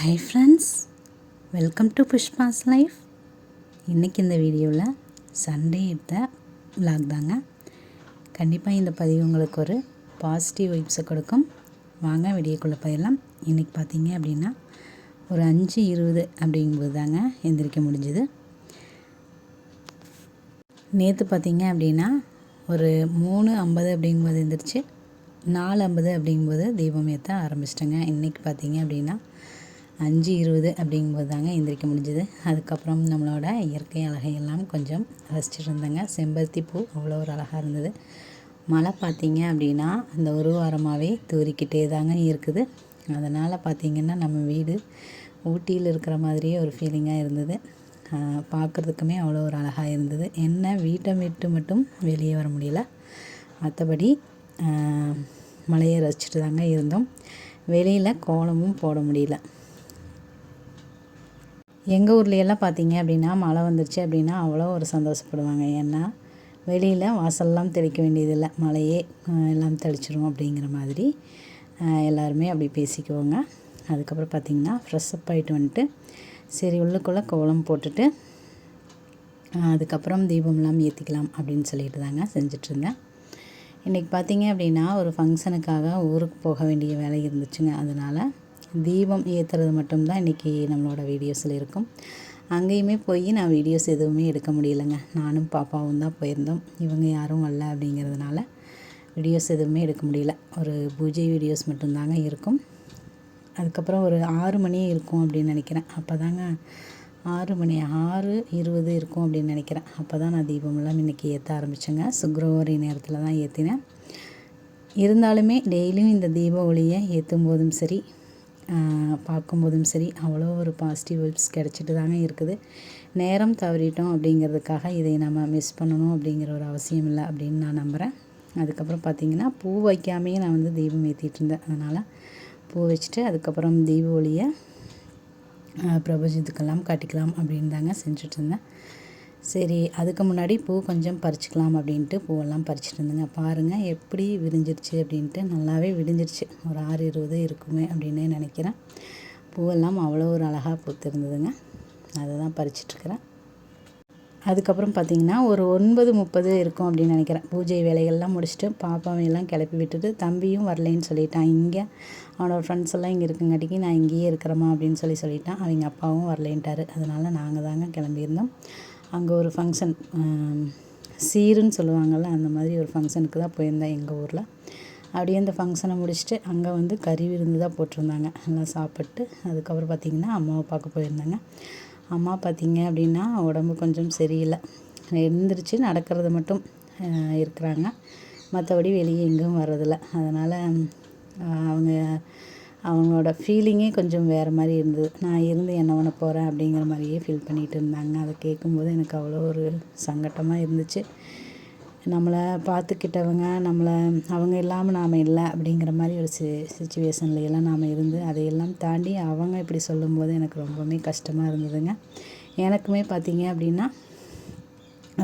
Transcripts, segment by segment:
Hi friends, welcome to Pushpa's life. இன்றைக்கி இந்த வீடியோவில் சண்டே எடுத்த விலாக் தாங்க. கண்டிப்பாக இந்த பதிவு உங்களுக்கு ஒரு பாசிட்டிவ் வைப்ஸை கொடுக்கும். வாங்க வீடியோக்குள்ளே போயிடலாம். இன்றைக்கி பார்த்தீங்க அப்படின்னா ஒரு 5:20 அப்படிங்கும்போது தாங்க எந்திரிக்க முடிஞ்சுது. நேற்று பார்த்தீங்க அப்படின்னா ஒரு 3:50 அப்படிங்கும்போது எந்திரிச்சு 4:50 அப்படிங்கும்போது தீபம் ஏற்ற ஆரம்பிச்சிட்டேங்க. இன்றைக்கி பார்த்தீங்க அப்படின்னா 5:20 அப்படிங்கும்போது தாங்க எந்திரிக்க முடிஞ்சுது. அதுக்கப்புறம் நம்மளோட இயற்கை அழகையெல்லாம் கொஞ்சம் ரசிச்சுட்டு இருந்தேங்க. செம்பருத்தி பூ அவ்வளோ ஒரு அழகாக இருந்தது. மழை பார்த்தீங்க அப்படின்னா அந்த ஒரு வாரமாகவே தூறிக்கிட்டே தாங்க இருக்குது. அதனால் பார்த்திங்கன்னா நம்ம வீடு ஊட்டியில் இருக்கிற மாதிரியே ஒரு ஃபீலிங்காக இருந்தது. பார்க்குறதுக்குமே அவ்வளோ ஒரு அழகாக இருந்தது. என்ன வீட்டை விட்டு மட்டும் வெளியே வர முடியல, மற்றபடி மழையை ரசிச்சுட்டு தாங்க இருந்தோம். வெளியில் கோலமும் போட முடியல. எங்கள் ஊர்லையெல்லாம் பார்த்தீங்க அப்படின்னா மழை வந்துருச்சு அப்படின்னா அவ்வளோ ஒரு சந்தோஷப்படுவாங்க. ஏன்னா வெளியில் வாசல்லாம் தெளிக்க வேண்டியதில்லை, மழையே எல்லாம் தெளிச்சிரும் அப்படிங்கிற மாதிரி எல்லாருமே அப்படி பேசிக்குவோங்க. அதுக்கப்புறம் பார்த்திங்கன்னா ஃப்ரெஷ்அப் ஆகிட்டு வந்துட்டு சரி உள்ளுக்குள்ளே கோலம் போட்டுட்டு அதுக்கப்புறம் தீபம்லாம் ஏற்றிக்கலாம் அப்படின்னு சொல்லிட்டு தாங்க செஞ்சிட்ருந்தேன். இன்றைக்கி பார்த்திங்க அப்படின்னா ஒரு ஃபங்க்ஷனுக்காக ஊருக்கு போக வேண்டிய வேலை இருந்துச்சுங்க. அதனால் தீபம் ஏற்றுறது மட்டும்தான் இன்றைக்கி நம்மளோட வீடியோஸில் இருக்கும். அங்கேயுமே போய் நான் வீடியோஸ் எதுவுமே எடுக்க முடியலைங்க. நானும் பாப்பாவும் தான் போயிருந்தோம். இவங்க யாரும் வரல அப்படிங்கிறதுனால வீடியோஸ் எதுவுமே எடுக்க முடியல. ஒரு பூஜை வீடியோஸ் மட்டும்தாங்க இருக்கும். அதுக்கப்புறம் ஒரு 6 மணி இருக்கும் அப்படின்னு நினைக்கிறேன். அப்போ தாங்க 6:20 இருக்கும் அப்படின்னு நினைக்கிறேன். அப்போ தான் நான் தீபமெல்லாம் இன்றைக்கி ஏற்ற ஆரம்பித்தேங்க. சுக்ரவாரி நேரத்தில் தான் ஏற்றினேன். இருந்தாலுமே டெய்லியும் இந்த தீப ஒளியை ஏற்றும் போதும் சரி, பார்க்கும்போதும் சரி அவ்வளோ ஒரு பாசிட்டிவ் வைப்ஸ் கிடச்சிட்டு தாங்க இருக்குது. நேரம் தவறிட்டோம் அப்படிங்கிறதுக்காக இதை நம்ம மிஸ் பண்ணணும் அப்படிங்கிற ஒரு அவசியம் இல்லை அப்படின்னு நான் நம்புகிறேன். அதுக்கப்புறம் பார்த்திங்கன்னா பூ வைக்காமையே நான் வந்து தீபம் ஏற்றிட்டு இருந்தேன். அதனால் பூ வச்சுட்டு அதுக்கப்புறம் தீப ஒளியை பிரபஞ்சத்துக்கெல்லாம் காட்டிக்கலாம் அப்படின்னு தாங்க செஞ்சுட்ருந்தேன். சரி, அதுக்கு முன்னாடி பூ கொஞ்சம் பறிச்சுக்கலாம் அப்படின்ட்டு பூவெல்லாம் பறிச்சுட்டு இருந்தேங்க. பாருங்கள் எப்படி விரிஞ்சிருச்சு அப்படின்ட்டு. நல்லாவே விடிஞ்சிருச்சு. ஒரு 6:20 இருக்குமே அப்படின்னே நினைக்கிறேன். பூவெல்லாம் அவ்வளோ ஒரு அழகாக பூத்திருந்ததுங்க. அதை தான் பறிச்சிட்ருக்கிறேன். அதுக்கப்புறம் பார்த்திங்கன்னா ஒரு 9:30 இருக்கும் அப்படின்னு நினைக்கிறேன். பூஜை வேலைகள்லாம் முடிச்சுட்டு பாப்பாவையெல்லாம் கிளப்பி விட்டுட்டு தம்பியும் வரலைன்னு சொல்லிட்டான். இங்கே அவனோட ஃப்ரெண்ட்ஸ் எல்லாம் இங்கே இருக்குங்காட்டிக்கு நான் இங்கேயே இருக்கிறேம்மா அப்படின்னு சொல்லிட்டான். அவங்க அப்பாவும் வரலேன்ட்டார். அதனால் நாங்கள் தாங்க கிளம்பியிருந்தோம். அங்கே ஒரு ஃபங்க்ஷன், சீருன்னு சொல்லுவாங்கள்ல, அந்த மாதிரி ஒரு ஃபங்க்ஷனுக்கு தான் போயிருந்தேன் எங்கள் ஊரில். அப்படியே அந்த ஃபங்க்ஷனை முடிச்சுட்டு அங்கே வந்து கறி விருந்து தான் போட்டிருந்தாங்க. நல்லா சாப்பிட்டு அதுக்கப்புறம் பார்த்திங்கன்னா அம்மாவை பார்க்க போயிருந்தாங்க. அம்மா பார்த்திங்க அப்படின்னா உடம்பு கொஞ்சம் சரியில்லை. எழுந்திரிச்சு நடக்கிறது மட்டும் இருக்கிறாங்க, மற்றபடி வெளியே எங்கேயும் வர்றதில்ல. அதனால் அவங்களோட ஃபீலிங்கே கொஞ்சம் வேறு மாதிரி இருந்தது. நான் இருந்து என்ன பண்ண போகிறேன் அப்படிங்கிற மாதிரியே ஃபீல் பண்ணிகிட்டு இருந்தாங்க. அதை கேட்கும்போது எனக்கு அவ்வளோ ஒரு சங்கட்டமாக இருந்துச்சு. நம்மளை பார்த்துக்கிட்டவங்க அவங்க இல்லாமல் நாம் இல்லை அப்படிங்கிற மாதிரி ஒரு சிச்சுவேஷன்லையெல்லாம் நாம் இருந்து அதையெல்லாம் தாண்டி அவங்க இப்படி சொல்லும்போது எனக்கு ரொம்பவுமே கஷ்டமாக இருந்ததுங்க. எனக்குமே பார்த்திங்க அப்படின்னா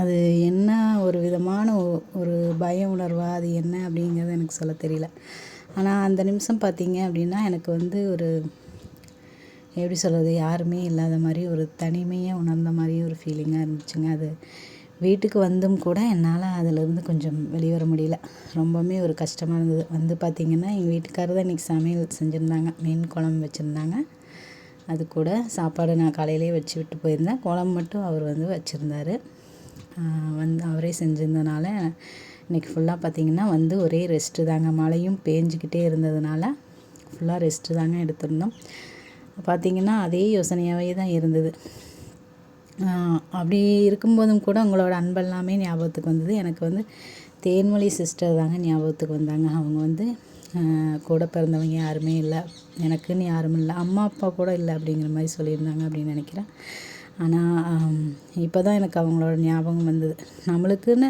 அது என்ன ஒரு விதமான ஒரு பய உணர்வா அது என்ன அப்படிங்கிறது எனக்கு சொல்ல தெரியல. ஆனால் அந்த நிமிஷம் பார்த்திங்க அப்படின்னா எனக்கு வந்து ஒரு எப்படி சொல்கிறது, யாருமே இல்லாத மாதிரி ஒரு தனிமையை உணர்ந்த மாதிரி ஒரு ஃபீலிங்காக இருந்துச்சுங்க. அது வீட்டுக்கு வந்தும் கூட என்னால் அதிலேருந்து கொஞ்சம் வெளிவர முடியல. ரொம்பவுமே ஒரு கஷ்டமாக இருந்தது. வந்து பார்த்திங்கன்னா எங்கள் வீட்டுக்காரர் தான் இன்றைக்கி சமையல் செஞ்சுருந்தாங்க. மீன் குழம்பு வச்சுருந்தாங்க. அது கூட சாப்பாடு நான் காலையிலே வச்சு விட்டு போயிருந்தேன். குழம்பு மட்டும் அவர் வந்து வச்சுருந்தார். வந்து அவரே செஞ்சிருந்தனால இன்றைக்கி ஃபுல்லாக பார்த்திங்கன்னா வந்து ஒரே ரெஸ்ட்டு தாங்க. மழையும் பேஞ்சிக்கிட்டே இருந்ததுனால ஃபுல்லாக ரெஸ்ட்டு தாங்க எடுத்திருந்தோம். பார்த்திங்கன்னா அதே யோசனையாகவே தான் இருந்தது. அப்படி இருக்கும்போதும் கூட உங்களோட அன்பெல்லாமே ஞாபகத்துக்கு வந்தது. எனக்கு வந்து தேன்மொழி சிஸ்டர் தாங்க ஞாபகத்துக்கு வந்தாங்க. அவங்க வந்து கூட பிறந்தவங்க யாருமே இல்லை, எனக்குன்னு யாரும் இல்லை, அம்மா அப்பா கூட இல்லை அப்படிங்கிற மாதிரி சொல்லியிருந்தாங்க அப்படின்னு நினைக்கிறேன். ஆனால் இப்போ தான் எனக்கு அவங்களோட ஞாபகம் வந்தது. நம்மளுக்குன்னு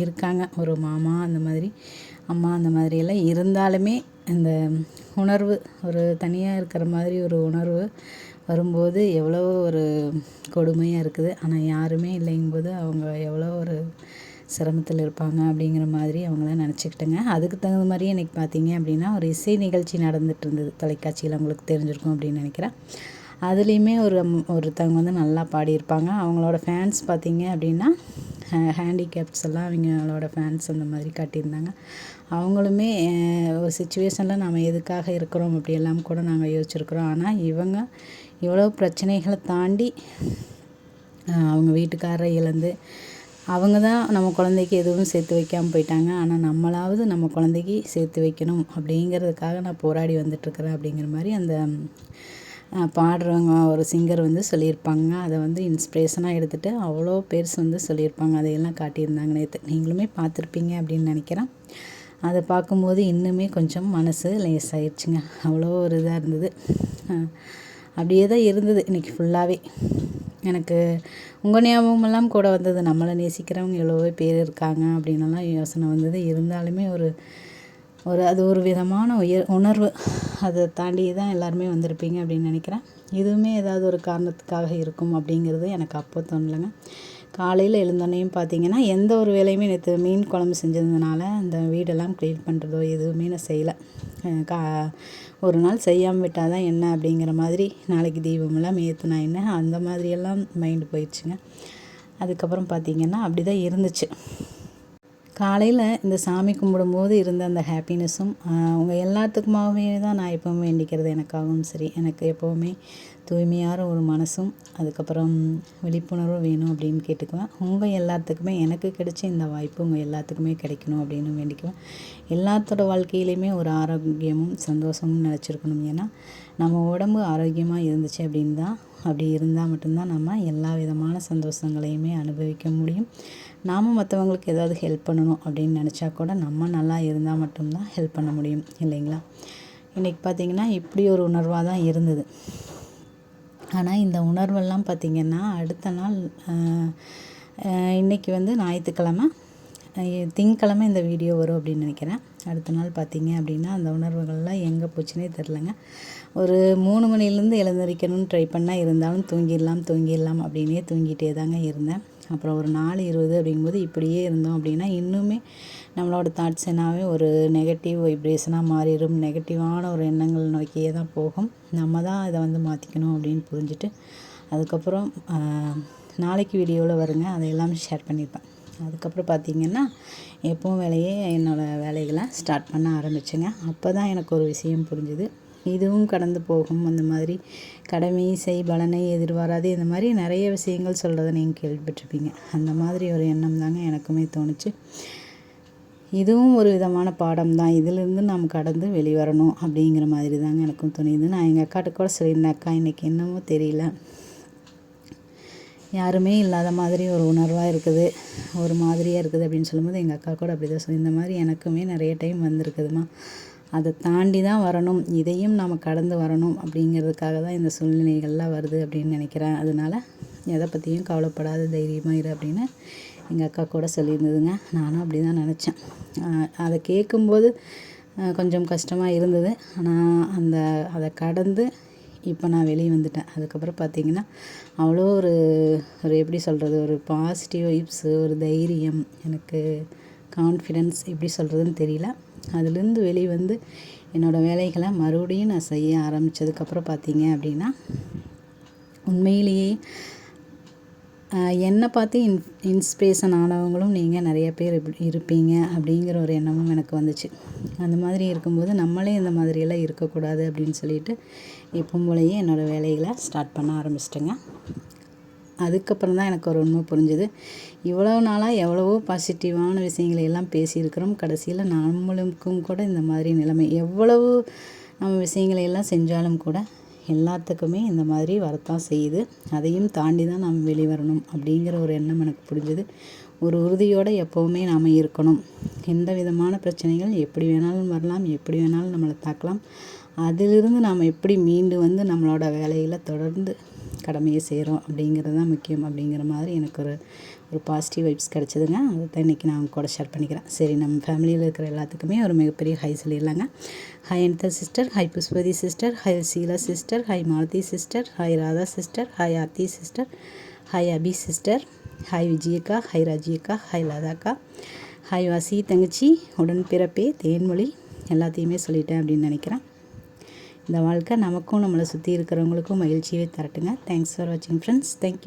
இருக்காங்க ஒரு மாமா அந்த மாதிரி, அம்மா அந்த மாதிரியெல்லாம் இருந்தாலுமே இந்த உணர்வு ஒரு தனியாக இருக்கிற மாதிரி ஒரு உணர்வு வரும்போது எவ்வளோ ஒரு கொடுமையாக இருக்குது. ஆனால் யாருமே இல்லைங்கும்போது அவங்க எவ்வளோ ஒரு சிரமத்தில் இருப்பாங்க அப்படிங்கிற மாதிரி அவங்கள நினச்சிக்கிட்டேங்க. அதுக்கு தகுந்த மாதிரியே இன்றைக்கி பார்த்தீங்க அப்படின்னா ஒரு இசை நிகழ்ச்சி நடந்துகிட்டு இருந்தது தொலைக்காட்சியில், உங்களுக்கு தெரிஞ்சிருக்கும் அப்படின்னு நினைக்கிறேன். அதுலேயுமே ஒருத்தவங்க வந்து நல்லா பாடியிருப்பாங்க. அவங்களோட ஃபேன்ஸ் பார்த்தீங்க அப்படின்னா ஹேண்டிகேப்ஸ் எல்லாம் அவங்களோட ஃபேன்ஸ் அந்த மாதிரி காட்டியிருந்தாங்க. அவங்களுமே ஒரு சிச்சுவேஷனில் நம்ம எதுக்காக இருக்கிறோம் அப்படியெல்லாம் கூட நாங்கள் யோசிச்சுருக்குறோம். ஆனால் இவங்க இவ்வளோ பிரச்சனைகளை தாண்டி அவங்க வீட்டுக்காரரை இழந்து அவங்க தான் நம்ம குழந்தைக்கு எதுவும் சேர்த்து வைக்காமல் போயிட்டாங்க. ஆனால் நம்மளாவது நம்ம குழந்தைக்கு சேர்த்து வைக்கணும் அப்படிங்கிறதுக்காக நான் போராடி வந்துட்டுருக்குறேன் அப்படிங்கிற மாதிரி அந்த பாடுறவங்க ஒரு சிங்கர் வந்து சொல்லியிருப்பாங்க. அதை வந்து இன்ஸ்பிரேஷனாக எடுத்துகிட்டு அவ்வளோ பேர்ஸ் வந்து சொல்லியிருப்பாங்க. அதையெல்லாம் காட்டியிருந்தாங்க நேற்று. நீங்களுமே பார்த்துருப்பீங்க அப்படின்னு நினைக்கிறேன். அதை பார்க்கும்போது இன்னுமே கொஞ்சம் மனசு லேசாயிடுச்சுங்க. அவ்வளோ ஒரு இதாக இருந்தது. அப்படியே தான் இருந்தது இன்றைக்கி ஃபுல்லாகவே. எனக்கு உங்கள் ஞாபகமெல்லாம் கூட வந்தது. நம்மளை நேசிக்கிறவங்க எவ்வளவோ பேர் இருக்காங்க அப்படின்னலாம் யோசனை வந்தது. இருந்தாலுமே அது ஒரு விதமான உணர்வு. அதை தாண்டி தான் எல்லாருமே வந்திருப்பீங்க அப்படின்னு நினைக்கிறேன். இதுவுமே ஏதாவது ஒரு காரணத்துக்காக இருக்கும் அப்படிங்கிறது எனக்கு அப்போ தோணலைங்க. காலையில் எழுந்தோன்னையும் பார்த்தீங்கன்னா எந்த ஒரு வேலையுமே நேற்று மீன் குழம்பு செஞ்சதுனால அந்த வீடெல்லாம் க்ளீன் பண்ணுறதோ எதுவுமே நான் செய்யலை. ஒரு நாள் செய்யாமல் விட்டால் தான் என்ன அப்படிங்கிற மாதிரி, நாளைக்கு தீபமெல்லாம் ஏற்றுனா என்ன அந்த மாதிரியெல்லாம் மைண்டு போயிடுச்சுங்க. அதுக்கப்புறம் பார்த்திங்கன்னா அப்படி தான் இருந்துச்சு. காலையில் இந்த சாமி கும்பிடும்போது இருந்த அந்த ஹாப்பினஸும் உங்கள் எல்லாத்துக்குமாகவே தான் நான் எப்போவுமே வேண்டிக்கிறது. எனக்காகவும் சரி, எனக்கு எப்போவுமே தூய்மையான ஒரு மனசும் அதுக்கப்புறம் விழிப்புணர்வும் வேணும் அப்படின்னு கேட்டுக்குவேன். உங்கள் எல்லாத்துக்குமே எனக்கு கிடைச்ச இந்த வாய்ப்பு உங்கள் எல்லாத்துக்குமே கிடைக்கணும் அப்படின்னு வேண்டிக்குவேன். எல்லாத்தோட வாழ்க்கையிலையுமே ஒரு ஆரோக்கியமும் சந்தோஷமும் நினச்சிருக்கணும். ஏன்னா நம்ம உடம்பு ஆரோக்கியமாக இருந்துச்சு அப்படி இருந்தால் மட்டும்தான் நம்ம எல்லா விதமான சந்தோஷங்களையுமே அனுபவிக்க முடியும். நாம் மற்றவங்களுக்கு ஏதாவது ஹெல்ப் பண்ணணும் அப்படின்னு நினச்சா கூட நம்ம நல்லா இருந்தால் மட்டும்தான் ஹெல்ப் பண்ண முடியும், இல்லைங்களா? இன்றைக்கி பார்த்திங்கன்னா இப்படி ஒரு உணர்வாக தான் இருந்தது. ஆனால் இந்த உணர்வெல்லாம் பார்த்திங்கன்னா அடுத்த நாள் இன்றைக்கி வந்து ஞாயிற்றுக்கிழமை, திங்கக்கிழமை இந்த வீடியோ வரும் அப்படின்னு நினைக்கிறேன். அடுத்த நாள் பார்த்திங்க அப்படின்னா அந்த உணர்வுகள்லாம் எங்கே போச்சுன்னே தெரிலங்க. ஒரு 3 மணிலேருந்து எழுந்திரிக்கணும்னு ட்ரை பண்ணால் இருந்தாலும் தூங்கிடலாம் அப்படின்னே தூங்கிட்டே தாங்க இருந்தேன். அப்புறம் ஒரு 4:20 அப்படிங்கும்போது இப்படியே இருந்தோம் அப்படின்னா இன்னுமே நம்மளோட தாட்ஸ் என்னாவே ஒரு நெகட்டிவ் வைப்ரேஷனாக மாறிடும். நெகட்டிவான ஒரு எண்ணங்கள் நோக்கியே தான் போகும். நம்ம தான் இதை வந்து மாற்றிக்கணும் அப்படின்னு புரிஞ்சுட்டு அதுக்கப்புறம் நாளைக்கு வீடியோவில் வருங்க, அதை எல்லாமே ஷேர் பண்ணியிருப்பேன். அதுக்கப்புறம் பார்த்திங்கன்னா எப்பவும் என்னோடய வேலைகளை ஸ்டார்ட் பண்ண ஆரம்பித்தேங்க. அப்போ தான் எனக்கு ஒரு விஷயம் புரிஞ்சுது. இதுவும் கடந்து போகும். அந்த மாதிரி கடமை செய் பலனை எதிர்பாராது, இந்த மாதிரி நிறைய விஷயங்கள் சொல்கிறத நீங்கள் கேள்விப்பட்டிருப்பீங்க. அந்த மாதிரி ஒரு எண்ணம் தாங்க எனக்குமே தோணுச்சு. இதுவும் ஒரு விதமான பாடம் தான். இதிலேருந்து நாம் கடந்து வெளிவரணும் அப்படிங்கிற மாதிரி தாங்க எனக்கும் தோணுது. நான் எங்கள் அக்காட்ட கூட சொல்லியிருந்தேன், அக்கா இன்றைக்கி என்னமோ தெரியல, யாருமே இல்லாத மாதிரி ஒரு உணர்வாக இருக்குது, ஒரு மாதிரியாக இருக்குது அப்படின்னு சொல்லும்போது எங்கள் அக்கா கூட அப்படி தான் சொல்லி, இந்த மாதிரி எனக்குமே நிறைய டைம் வந்திருக்குதுமா, அதை தாண்டி தான் வரணும், இதையும் நாம் கடந்து வரணும் அப்படிங்கிறதுக்காக தான் இந்த சூழ்நிலைகள்லாம் வருது அப்படின்னு நினைக்கிறேன். அதனால் எதை பற்றியும் கவலைப்படாத, தைரியமாக இரு அப்படின்னு எங்கள் அக்கா கூட சொல்லியிருந்ததுங்க. நானும் அப்படி தான் நினச்சேன். அதை கேட்கும்போது கொஞ்சம் கஷ்டமாக இருந்தது. ஆனால் அதை கடந்து இப்போ நான் வெளியே வந்துட்டேன். அதுக்கப்புறம் பார்த்திங்கன்னா அவ்வளோ ஒரு எப்படி சொல்கிறது, ஒரு பாசிட்டிவ் வைப்ஸு, ஒரு தைரியம், எனக்கு கான்ஃபிடென்ஸ் எப்படி சொல்கிறதுன்னு தெரியல. அதுலேருந்து வெளியே வந்து என்னோடய வேலைகளை மறுபடியும் நான் செய்ய ஆரம்பித்ததுக்கப்புறம் பார்த்திங்க அப்படின்னா உண்மையிலேயே என்னை பார்த்து இன்ஸ்பிரேஷன் ஆனவங்களும் நீங்கள் நிறைய பேர் இருப்பீங்க அப்படிங்கிற ஒரு எண்ணமும் எனக்கு வந்துச்சு. அந்த மாதிரி இருக்கும்போது நம்மளே இந்த மாதிரியெல்லாம் இருக்கக்கூடாது அப்படின்னு சொல்லிட்டு இப்போ போலயே என்னோடய வேலைகளை ஸ்டார்ட் பண்ண ஆரம்பிச்சிட்டேங்க. அதுக்கப்புறம் தான் எனக்கு ஒரு உண்மை புரிஞ்சுது. இவ்வளோ நாளாக எவ்வளவோ பாசிட்டிவான விஷயங்களை எல்லாம் பேசியிருக்கிறோம். கடைசியில் நம்மளுக்கும் கூட இந்த மாதிரி நிலைமை, எவ்வளவு நம்ம விஷயங்களை எல்லாம் செஞ்சாலும் கூட எல்லாத்துக்குமே இந்த மாதிரி வரத்தான் செய்யுது. அதையும் தாண்டி தான் நாம் வெளிவரணும் அப்படிங்கிற ஒரு எண்ணம் எனக்கு புரிஞ்சுது. ஒரு உறுதியோடு எப்போவுமே நாம் இருக்கணும். எந்த விதமான பிரச்சனைகள் எப்படி வேணாலும் வரலாம், எப்படி வேணாலும் நம்மளை தாக்கலாம். அதிலிருந்து நாம் எப்படி மீண்டு வந்து நம்மளோட வேலைகளை தொடர்ந்து கடமையை செய்கிறோம் அப்படிங்கிறது தான் முக்கியம் அப்படிங்கிற மாதிரி எனக்கு ஒரு பாசிட்டிவ் வைப்ஸ் கிடச்சிதுங்க. அதை தான் இன்றைக்கி நான் கூட ஷேர் பண்ணிக்கிறேன். சரி, நம்ம ஃபேமிலியில் இருக்கிற எல்லாத்துக்குமே ஒரு மிகப்பெரிய ஹை சொல்லிடலாங்க. Hi Anitha sister, hi Pushpathi sister, hi Sheela sister, hi Malathi sister, hi Radha sister, hi Aarthi sister, hi Abi sister, hi விஜயக்கா, ஹாய் ராஜியக்கா, ஹாய் லதாக்கா, ஹாய் வாசி தங்கச்சி, உடன்பிறப்பே, தேன்மொழி, எல்லாத்தையுமே சொல்லிட்டேன் அப்படின்னு நினைக்கிறேன். இந்த வாழ்க்கை நமக்கும் நம்மளை சுற்றி இருக்கிறவங்களுக்கும் மகிழ்ச்சியே தரட்டுங்க. தேங்க்ஸ் ஃபார் வாட்சிங் ஃப்ரெண்ட்ஸ். தேங்க்யூ.